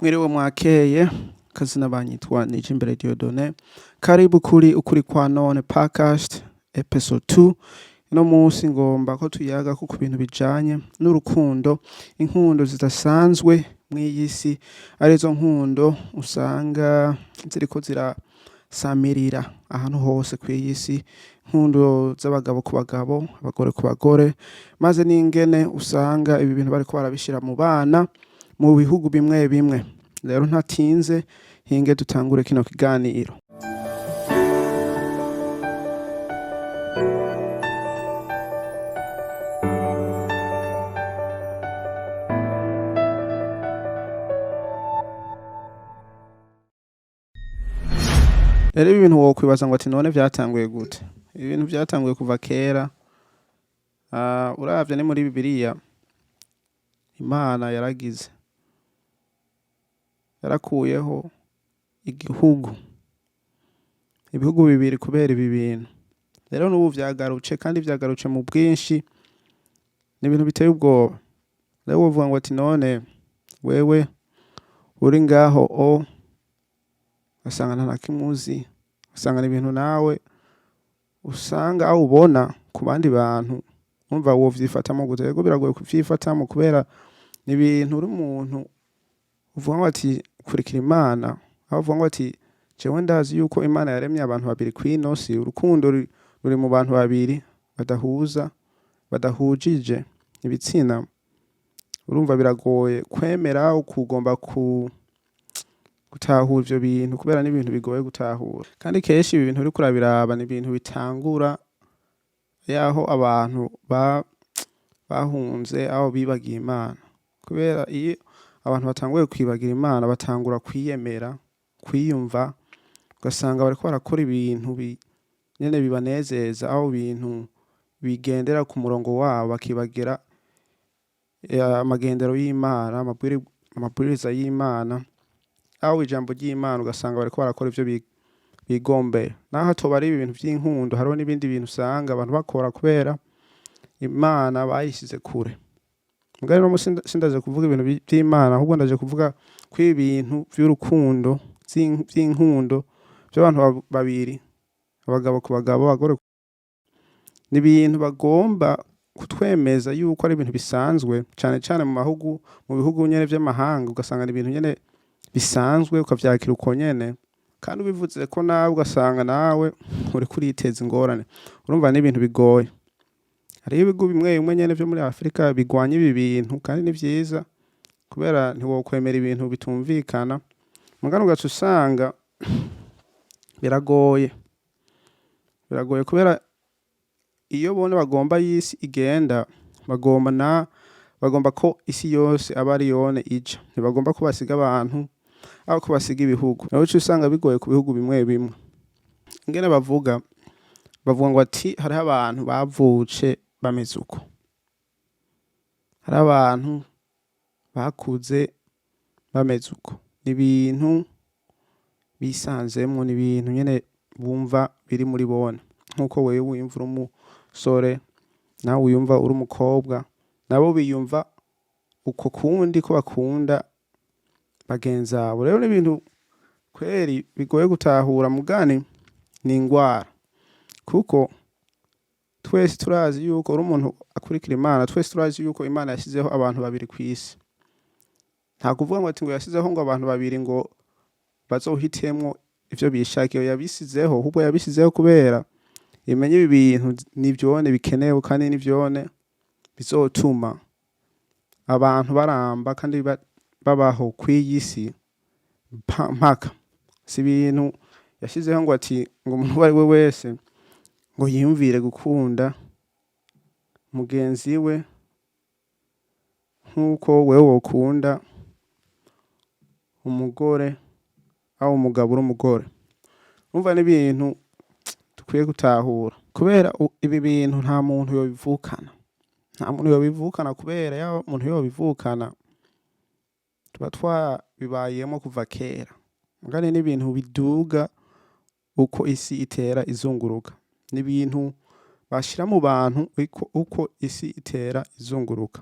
Mwiriwe mwakeye, kazina banyitwa Nijimbere Diodone. Karibu kuri Ukuri Kwanone podcast episode 2. Inomusi ngomba ko tuyagako ku bintu bijanye n'urukundo, inkundo zidasanzwe mw'iyisi, arizo nkundo usanga ziriko zirasamirira ahantu hose kw'iyisi, nkundo z'abagabo ku bagabo, abagore ku bagore, maze n'ingene usanga ibi bintu bariko barabishira mu bana mu bihugu bimwe bimwe. Rero ntatinze hinge dutangure kino kiganiro. Rero ibi bintu wokwibaza ngo ati none vyatanguye gute? Ibi bintu vyatanguye kuva kera. Uravye ni muri Bibiliya, Imana yarakuyeho ibihugu bibiri kubera ibi bintu. Rero n'ubu vyagaruce kandi vyagaruce mu bwinshi, ni ibintu biteye ubwoba. Rero wovuga ngo ati none wewe uri ngaho usanga nta nakimuzi, usanga ibintu nawe usanga aho ubona ku bandi bantu, umva wo vyifatamo gute? Rego biragoye kuvyifatamo kubera ni ibintu uri umuntu uvuga ngo ati kurikira Imana, aho uvuga ngo ati jewe ndazi yuko Imana yaremye abantu babiri kw'inosi, urukundo ruri mu bantu babiri badahujije ibitsina. Urumva biragoye kwemera ukugomba gutahura ivyo bintu kubera n'ibintu bigoye gutahura. Kandi kenshi ibi bintu uriko urabiraba ni ibintu bitangura yaho abantu bahunze, aho bibagiye Imana. Kubera iyo abantu batanguye kwibagira Imana batangura kwiyemera, kwiyumva, ugasanga bariko barakora ibintu nyene bibanezeza, aho bintu bigendera ku murongo wabo bakibagira amagendero y'Imana, amabwiriza y'Imana, aho ijambo ry'Imana ugasanga bariko barakora ivyo bigombera. Naho toba ari ibintu vy'inkundo, hariho n'ibindi bintu usanga abantu bakora kubera Imana bayishize kure. Mugari no sindaje kuvuga ibintu vy'Imana, ahubwo ndaje kuvuga kw'ibintu vy'urukundo, vy'inkundo by'abantu babiri, abagabo ku bagabo, abagore. Ni ibintu bagomba kutwemeza yuko ari ibintu bisanzwe, cane cane mu bihugu nyene vy'amahanga, ugasanga ni ibintu nyene bisanzwe ukavyakira uko nyene, kandi ubivuze ko nawe ugasanga nawe uriko uriteza ingorane. Urumva ni ibintu bigoye. Hariho ibihugu bimwe bimwe nyene vyo muri Afrika bigwanya ibi bintu, kandi ni vyiza kubera ntiwokwemera ibintu bitumvikana. Mugano ugaca usanga biragoye kubera iyo bone bagomba y'isi igenda, bagomba ko isi yose aba ari yone ija, ntibagomba ko basiga abantu aho ko basiga ibihugu. Rero uca usanga bigoye ku bihugu bimwe bimwe. Ingene bavuga ngo ati hariho abantu bavutse bameze uko, hari abantu bakuze bameze uko, ni ibintu bisanzemwo, ni ibintu nyene bumva biri muri bone. Nk'uko wewe wiyumva uri umusore, nawe wiyumva uri umukobwa, nabo biyumva uko kundi ko bakunda bagenzi abo. Rero n'ibintu kweri bigoye gutahura, mugani ni ingwara, kuko twese turazi yuko uri umuntu akurikira Imana, twese turazi yuko Imana yashizeho abantu babiri kw'isi. Nta kuvuga ngo ati ngo yashizeho ngo abantu babiri ngo bazohitemwo ivyo bishakiye, yabisizeho, ahubwo yabisizeho kubera imenye ibi bintu nivyone bikenewe, kandi nivyone bizotuma abantu baramba kandi babaho kw'iyisi mpaka. Si ibintu yashizeho ngo ati ngo umuntu uwo ari we wese ngo yiyumvire gukunda mugenzi we nk'uko wewe wokunda umugore, aho umugabo uri umugore. Urumva ni ibintu dukwiye gutahura, kubera ibi bintu nta muntu yobivukana, kubera yaho umuntu yobivukana tuba twabibayemo kuva kera. Mugani n'ibintu biduga uko isi itera izunguruka, ni ibintu bashira mu bantu uko isi itera izunguruka.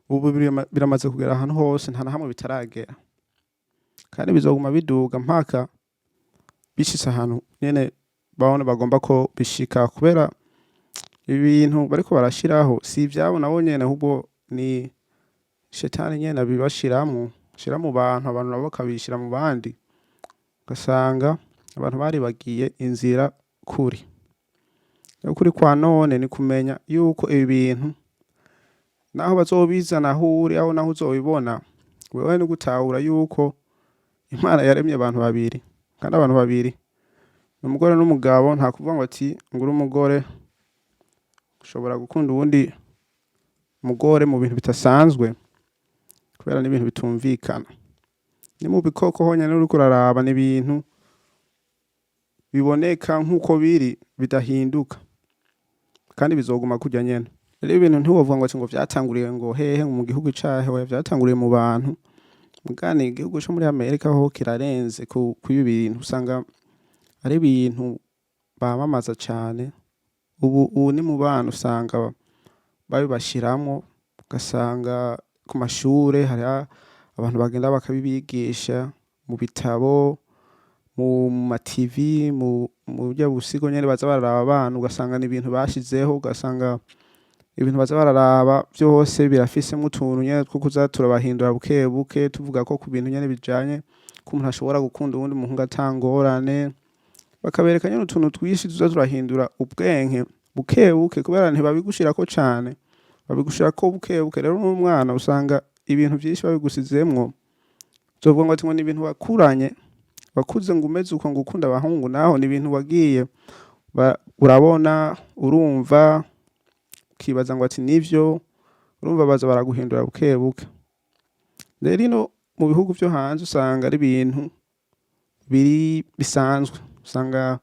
Ubu biramaze kugera ahantu hose, nta na hamwe bitaragera. kandi bizoguma biduga mpaka bishitse ahantu nyene babona bagomba ko bishika, kubera ibintu bariko barashiraho si ivyabo nabo nyene, ahubwo ni shetani nyene abibashiramwo, ashira mu bantu, abantu nabo bakabishira mu bandi, ugasanga abantu baribagiye inzira kuri. Ukuri kwanone ni kumenya yuko ibi bintu naho bazobizana aho uri, aho naho uzobibona, wewe ni gutahura yuko Imana yaremye abantu babiri, kandi abantu babiri ni umugore n'umugabo. Nta kuvuga ngo ati ngura umugore ushobora gukunda uwundi mugore mu bintu bitasanzwe, kubera n'ibintu bitumvikana. Ni mu bikoko honyine uriko uraraba, ni ibintu biboneka nk'uko biri, bidahinduka kandi bizoguma kujya nyene. Rero ibintu ntiwovuga ngo vyatanguriye ngo hehe mu gihugu cahe, vyatanguriye mu bantu. Mugani igihugu cyo muri Amerika ho kirarenze ku ibi bintu, usanga ari ibintu bamamaza cyane. Ubu ni mu bana usanga babibashiramwo, ugasanga ku mashure hari abantu bagenda bakabibigisha mu bitabo, mu ma-TV, mu buryo busigo nyene baza bararaba abana, ugasanga ni ibintu bashizeho, ugasanga ibintu baza bararaba byose birafisemwo utuntu nyene two kuza turabahindura buke buke, tuvuga ko ku bintu nyene bijanye ko umuntu ashobora gukunda uwundi muhungu atangorane, bakabereka nyene utuntu twishi tuza turahindura ubwenge buke buke, kubera ntibabigushirako cane, babigushirako buke buke. Rero n'umwana usanga ibintu vyinshi babigusizemwo, uzovuga ngo ati ngo ni ibintu wakuranye, wakuze ngo umeze uko ngo ukunda abahungu, naho ni ibintu wagiye urabona, urumva, ukibaza ngo ati nivyo, urumva baza baraguhindura buke buke. Rero ino mu bihugu vyo hanze usanga ari ibintu biri bisanzwe, usanga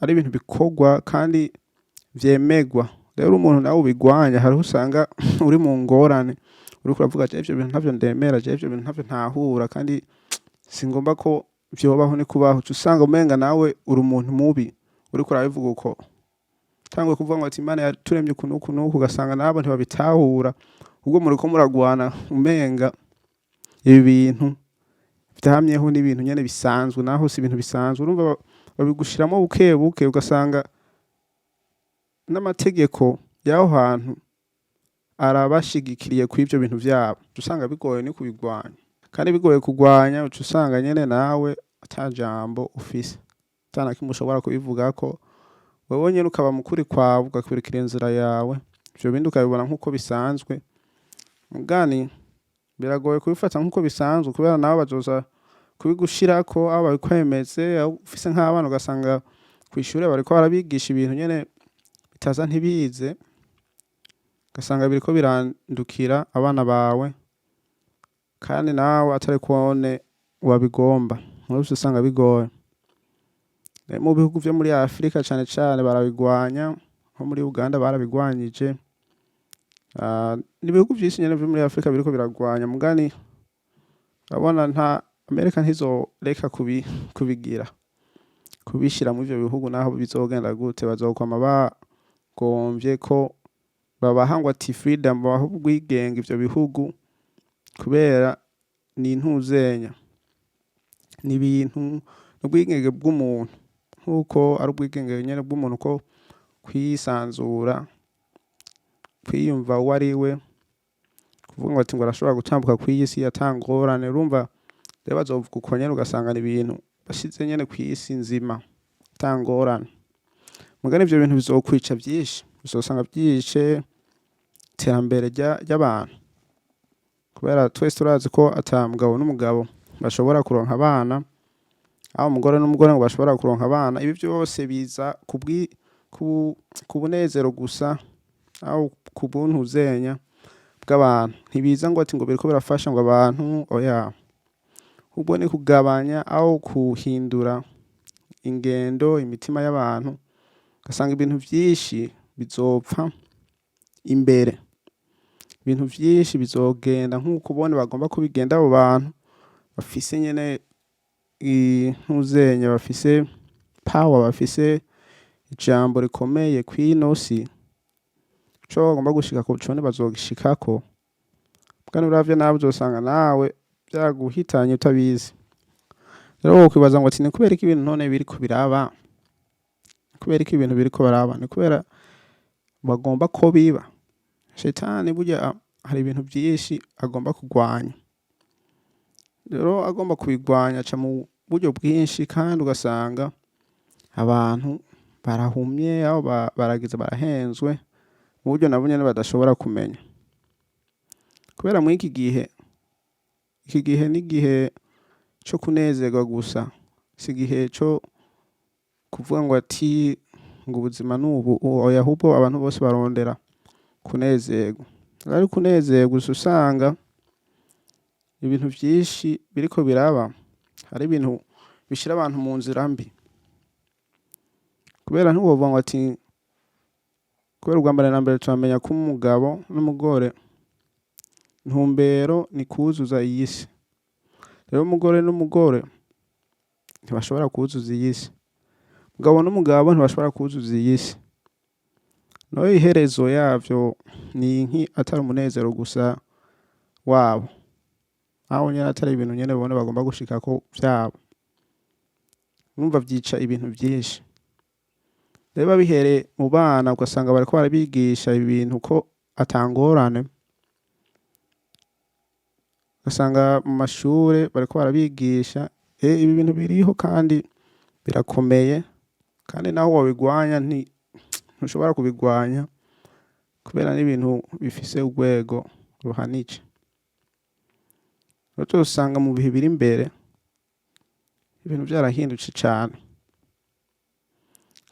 ari ibintu bikorwa kandi vyemegwa. Rero umuntu nawe ubigwanya, hariho usanga uri mu ngorane, uriko uravuga ati ivyo bintu ntavyo ndemera, ivyo bintu ntavyo ntahura, kandi singomba ko vyobaho ni kubaho. Usanga umenga nawe uri umuntu mubi, uriko urabivuga uko tangwe kuvuga ngo ati Imana yaturemye uku nuku, ugasanga nabo ntibabitahura, ubwo muriko muragwana umenga ibi bintu vyamyeho n'ibintu nyene bisanzwe, naho si ibintu bisanzwe. Urumva babigushiramo buke buke, ugasanga n'amategeko y'aho hantu arabashigikiriye ku ivyo bintu vyabo, usanga bigoye ni kubigwanya, kandi bigoye kugwanya, uca usanga nyene nawe ata jambo ufise, atana kimwe ushobora kubivugako, wewe nyene ukaba mukuri kwawe, ugakurikira inzira yawe, ivyo bindi ukabibona nk'uko bisanzwe. Mugani biragoye kubifata nk'uko bisanzwe, kubera nawe bazoza kubigushirako, abo babikwemeze, ufise nk'abana ugasanga kw'ishure bariko barabigisha ibintu nyene bitaza ntibize, ugasanga biriko birandukira abana bawe, kandi nawe atari kubone wabigomba, mwese usanga bigoye. Mu bihugu vyo muri Afrika cane cane barabigwanya, nko muri Uganda barabigwanyije, n'ibihugu vyinshi nyene vyo muri Afrika biriko biragwanya. Mugani urabona nta Amerika ntizoreka kubigira, kubishira mu ivyo bihugu, naho bizogenda gute bazokwama bagomvye ko babahangwa ati freedom, babaha ubwigenge ivyo bihugu, kubera ni intuzenya, ni ibintu n'ubwigenge bw'umuntu, nk'uko ari ubwigenge nyene bw'umuntu ko kwisanzura, kwiyumva uwo ari we, kuvuga ngo ati ngo arashobora gutambuka kw'isi atangorane. Urumva rero bazovuga uko nyene, ugasanga ni ibintu bashize nyene kw'isi nzima atangorane. Mugani ivyo bintu bizokwica vyinshi, bizosanga vyishe iterambere ry'abantu, kubera twese turazi ko ata mugabo n'umugabo bashobora kuronka abana, aho umugore n'umugore ngo bashobora kuronka abana. Ibi byose biza ku bunezero gusa, aho ku buntu uzenya bw'abantu, ntibiza ngo ati ngo biriko birafasha ngo abantu, oya, ubwo ni kugabanya aho kuhindura ingendo, imitima y'abantu, ugasanga ibintu vyinshi bizopfa imbere, ibintu vyinshi bizogenda nk'uko ubone bagomba kubigenda. Abo bantu bafise nyene intuzenya, bafise power, bafise ijambo rikomeye kw'inosi, co bagomba gushika ku cone bazogishikako. Kandi uravye nawe uzosanga nawe vyaguhitanye utabizi. Rero wokwibaza ngo ati ni kubera iki ibintu none biriko biraba? Kubera iki ibintu biriko baraba? Ni kubera bagomba ko biba? Shetani burya hari ibintu vyinshi agomba kugwanya. Rero agomba kubigwanya aca mu buryo bwinshi kandi ugasanga abantu barahumye aho baragize barahenzwe mu buryo nabo nyene badashobora kumenya. Kubera muri iki gihe ni igihe co kunezerwa gusa, si igihe co kuvuga ngo ati ngo ubuzima n'ubu, oya ahubwo abantu bose barondera kunezerwa. Ari kunezerwa gusa usanga ibintu vyinshi biriko biraba, hari ibintu bishira abantu mu nzira mbi. Kubera ntiwovuga ngo ati kubera ubwa mbere na mbere turamenya ko umugabo n'umugore intumbero ni kuzuza iyi si. Rero umugore n'umugore ntibashobora kuzuza iyi si. Umugabo n'umugabo ntibashobora kuzuza iyi si. Naho iherezo yavyo ni inki atari umunezero gusa wabo. Aho nyene atari ibintu nyene bone bagomba gushikako vyabo. Urumva vyica ibintu vyinshi. Reba bihere mu bana ugasanga bariko barabigisha ibintu ko atangorane. Ugasanga mu mashure bariko barabigisha ibi bintu biriho kandi birakomeye, kandi naho wobigwanya ntushobora kubigwanya kubera n'ibintu bifise urwego ruhanije. Rero usanga mu bihe biri imbere ibintu vyarahindutse cane,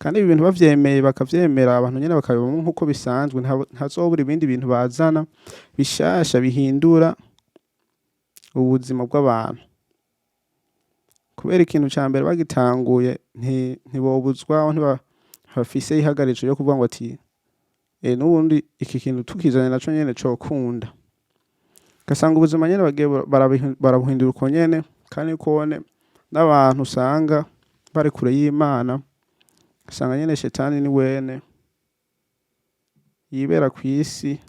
kandi ibi bintu bavyemeye bakavyemera abantu nyene bakabibamwo nk'uko bisanzwe, ntazobura ibindi bintu bazana bishasha bihindura ubuzima bw'abantu. Kubera ikintu ca mbere bagitanguye ntibobuzwaho, ntibafise ihagarico yo kuvuga ngo ati n'ubundi iki kintu tukizanye naco nyene cokunda. Ugasanga ubuzima nyene bagiye barabuhindura uko nyene, kandi ukone n'abantu usanga bari kure y'Imana, ugasanga nyene shetani ni wene yibera kwisi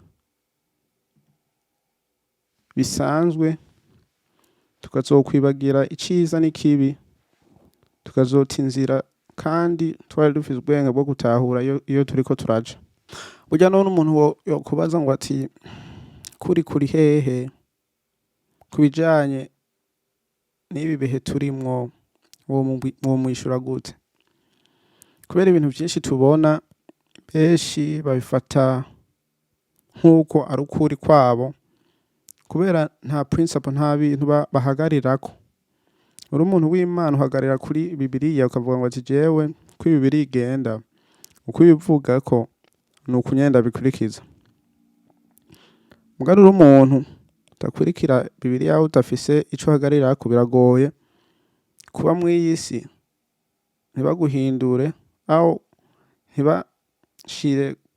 bisanzwe, tukazokwibagira iciza n'ikibi, tukazota inzira kandi twari dufise ubwenge bwo gutahura iyo turiko turaja. Burya none umuntu yokubaza ngo ati kuri hehe kubijanye n'ibi bihe turimwo, uwo mwishura gute? Kubera ibintu vyinshi tubona benshi babifata nk'uko ari ukuri kwabo, kubera nta principle, nta bintu bahagarirako. Uri umuntu w'Imana uhagarira kuri Bibiliya ukavuga ngo ati jewe ko Bibiliya igenda uko ibivuga ko ni ukunyenda bikurikiza. Mugabo uri umuntu udakurikira Bibiliya udafise ico uhagarirako, biragoye kuba mw'iyi si ntibaguhindure aho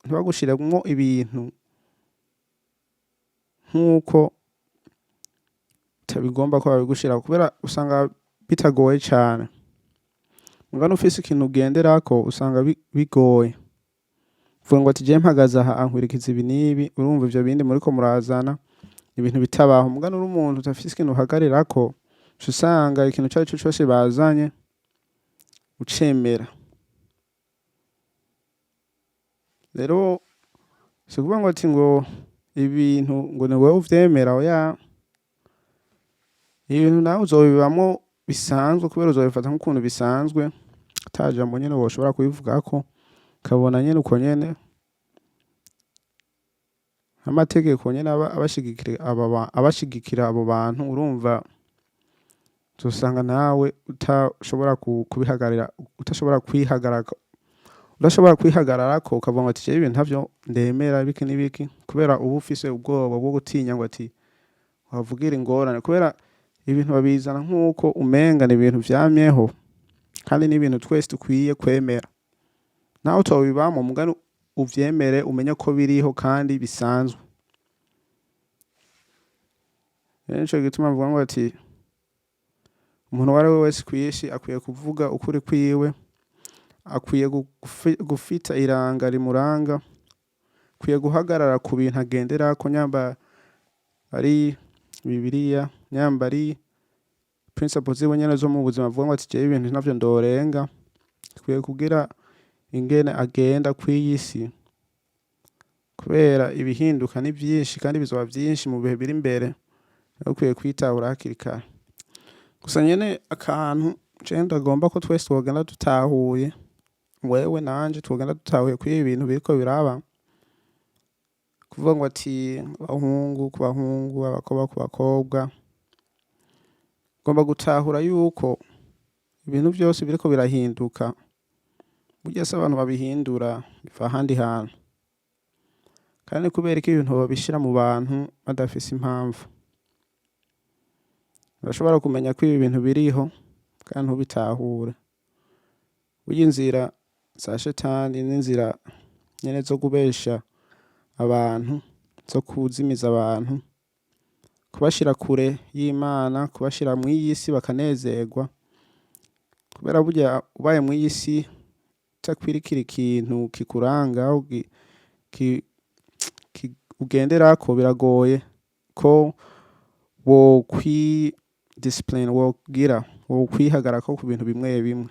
ntibagushiremwo ibintu nk'uko utabigomba ko babigushira, kubera usanga bitagoye cane. Mugabo ufise ikintu ugenderako usanga bigoye. Uvuga ngo ati je mpagaze aha ankwirikiza ibi n'ibi, urumva ivyo bindi muriko murazana ibintu bitabaho. Mugabo uri umuntu udafise ikintu uhagarirako, usanga ikintu cari co cose bazanye ucemera. Rero si kuvuga ngo ati ngo ibintu ngo ni wewe uvyemera, oya. Ibintu nawe uzobibamwo bisanzwe, kubera uzobifata nk'ukuntu bisanzwe, ata jambo nyene woshobora kubivugako, ukabona nyene uko nyene amategeko nyene abashigikira abo bantu. Urumva uzosanga nawe utashobora kubihagarira, udashobora kwihagararako, ukavuga ngo ati je ibintu ntavyo ndemera biki n'ibiki, kubera uba ufise ubwoba bwo gutinya ngo ati wavugira ingorane. Kubera ibintu babizana nk'uko umenga ni ibintu vyamyeho, kandi ni ibintu twese dukwiye kwemera. Nawe utobibamwo mugabo uvyemere, umenye ko biriho kandi bisanzwe. Nico gituma mvuga ngo ati umuntu uwo ari we wese kw'isi akwiye kuvuga ukuri kwiwe, akwiye gufita iranga rimuranga, akwiye guhagarara ku bintu agenderako, nyamba ari Bibiliya, nyambari principles ziwe nyene zo mu buzima avuga ngo ati jewe ibintu navyo ndorenga kwiye kugira ingene agenda kw'iyisi kubera ibihinduka ni vyinshi kandi bizoba vyinshi mu bihe biri imbere ukwiye kwitahura hakiri kare. Gusa nyene akantu je ndagomba ko twese twogenda dutahuye, wewe nanje twogenda dutahuye kuri ibi bintu biriko biraba, kuvuga ngo ati abahungu ku bahungu, abakobwa ku bakobwa, ugomba gutahura yuko ibintu vyose biriko birahinduka, burya se abantu babihindura biva ahandi hantu, kandi kubera ko ibintu babishira mu bantu badafise impamvu. Urashobora kumenya ko ibi bintu biriho kandi ntubitahure. Burya inzira za shetani n'inzira nyene zo kubesha abantu, zo kuzimiza abantu, kubashira kure y'Imana, kubashira mw'iyi si bakanezerwa, kubera burya ubaye mw'iyi si utakwirikira ikintu kikuranga ugenderako, biragoye ko discipline wokwihagarako ku bintu bimwe bimwe.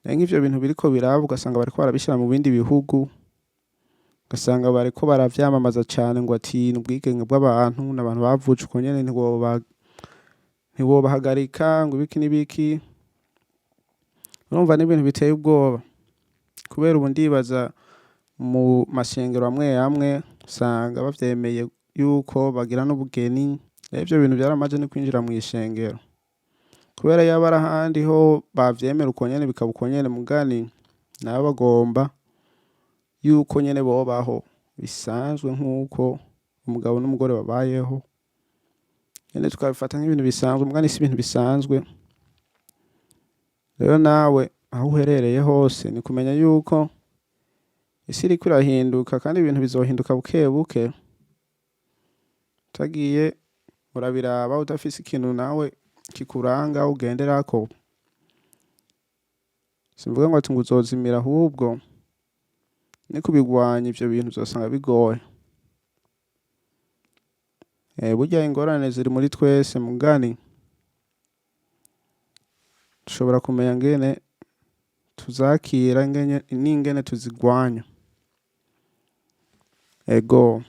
Nk'ivyo bintu biriko biraba ugasanga bariko barabishira mu bindi bihugu, ugasanga bariko baravyamamaza cane ngo ati n'ubwigenge bw'abantu, n'abantu bavutse uko nyene ntiwobahagarika ngo ibiki n'ibiki. Urumva n'ibintu biteye ubwoba, kubera ubu ndibaza mu mashengero amwe usanga bavyemeye yuko bagira n'ubugeni. Ivyo bintu vyaramaze no kwinjira mw'ishengero, kubera yaba ari ahandi ho bavyemera uko nyene bikaba uko nyene, mugani nabo bagomba yuko nyene bobaho bisanzwe nk'uko umugabo n'umugore babayeho nyene, tukabifata nk'ibintu bisanzwe, mugani si ibintu bisanzwe. Rero nawe aho uherereye hose ni kumenya yuko isi iriko irahinduka, kandi ibintu bizohinduka buke buke. Utagiye urabiraba udafise ikintu nawe kikuranga ugenderako, simvuga ngo ati ngo uzozimira, ahubwo ni kubigwanya ivyo bintu uzosanga bigoye. Burya ingorane ziri muri twese, mugani dushobora kumenya ngene tuzakira n'ingene tuzigwanya. Ego.